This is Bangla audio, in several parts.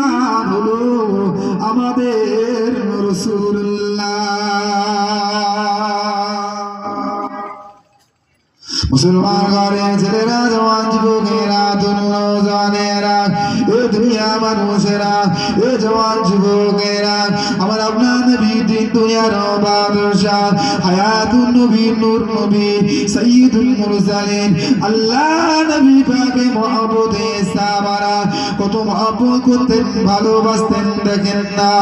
ঈমান হলো আমাদের রাসূলুল্লাহ। মুসলমান ঘরে ছেলেরা, জওয়ান যুবকেরা, তরুণেরা, এ দুনিয়া মানুষেরা, এ জওয়ান যুবকেরা, আমার আপনার নবী দিন দুনিয়ার বাদশাহ, হায়াতুন নবী, নূর নবী, সাইয়্যিদুল মুরসালিন, আল্লাহ নবী পাকে মহব্বতে সাহাবারা কত মহব্বত করতেন, ভালোবাসতেন দেখেন না।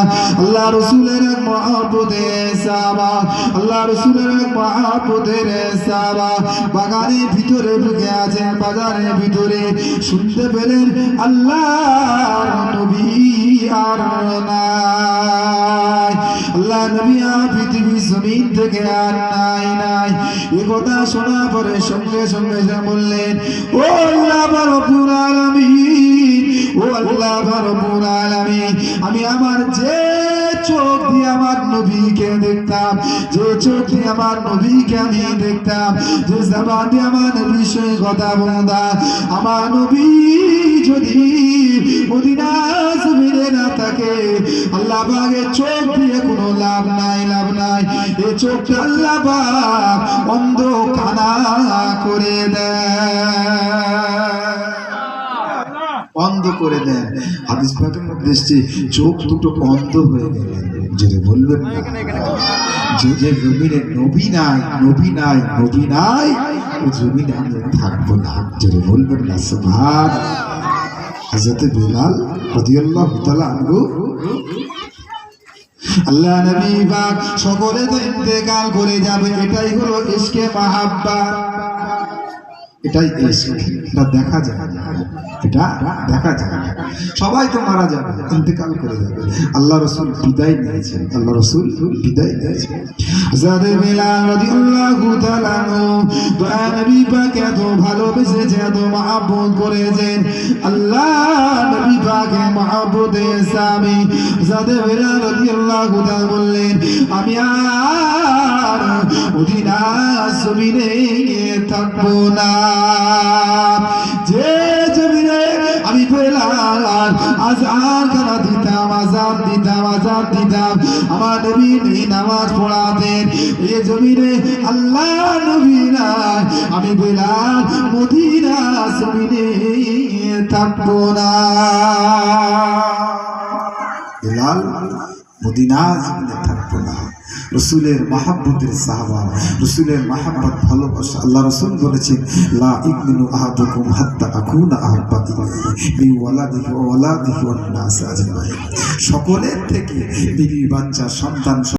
আল্লাহ রাসূলের মহব্বতে সাহাবা, আল্লাহ রাসূলের মহব্বতের সাহাবা বাগানের ভিতরে ঢুকে আছেন, বাজারের ভিতরে শুনতে পেলেন আল্লাহর নবী আর নাই, আল্লাহ নবী আর পৃথিবীর জমিন থেকে আর নাই। এই কথা শোনা পরে সঙ্গে সঙ্গে সে বললেন, ও আল্লাহ রব্বুল আলামিন, ও আল্লাহ রব্বুল আলামিন, আমি আমার যে চোখ দিয়ে আমার নবীকে দেখতাম, যে চোখ দিয়ে আমার নবীকে আমি দেখতাম, যে জবান দিয়ে আমার নবীর সঙ্গে কথা বলতাম, আমার নবী যদি মদিনা জমিনে না থাকে, আল্লাহ পাকের চোখ দিয়ে কোনো লাভ নাই। এই চোখটা আল্লাহ পাক অন্ধ কানা করে দেয়, অন্ধ করে দেন। হাদিস পাকের মধ্যে এসেছে চোখ দুটো অন্ধ হয়ে গেলেন। যদি বলবেন না যে জমিনে নবী নাই ওই জমিনে আমি থাকবো না। যদি বলবেন না সুবহান। হযরত বেলাল রাদিয়াল্লাহু তাআলা আনহু, আল্লাহ নবী পাক সকলে তো ইন্তেকাল করে যাবে, এটাই হলো ইশকে মাহাব্বত, এটাই ইশক। এটা দেখা যায়, এটা দেখা যায়, সবাই তো মারা যাবে, ইন্তেকাল করে যাবে। আল্লাহ রাসূল বিদায় নিয়েছেন, আল্লাহ রাসূল বিদায় নিয়েছেন। হযরত বেলাল রাদিয়াল্লাহু তাআলা দয়া নবী পাককে এত ভালোবেসেছে, এত মহব্বত করেছেন। আল্লাহ নবী পাকের মহব্বতে সাহাবী হযরত বেলাল রাদিয়াল্লাহু তাআলা বললেন, আমি আর মদিনা জমিনে থাকবো না। যে জমিনে আমি বেলাল আযান দিতাম, আমার নবী নামাজ পড়াতেন, এই জমিনে আল্লাহ নবী নাই, আমি বেলাল মদিনা জমিনে থাকবো না। বেলাল মদিনা জমিনে থাকবো না। রসুলের মহব্বতের সাহাবা, রসুলের মহব্বত ভালোবাসা। আল্লাহ রসুল বলেছেন, লা ইউমিনু আহাদুকুম হাত্তা আকুনা আহাব্বা ইলাইহি মিন ওয়ালাদিহি ওয়া ওয়ালাদিহি ওয়ান নাস আজমাইন। সকলের থেকে বিবি বাচ্চা সন্তান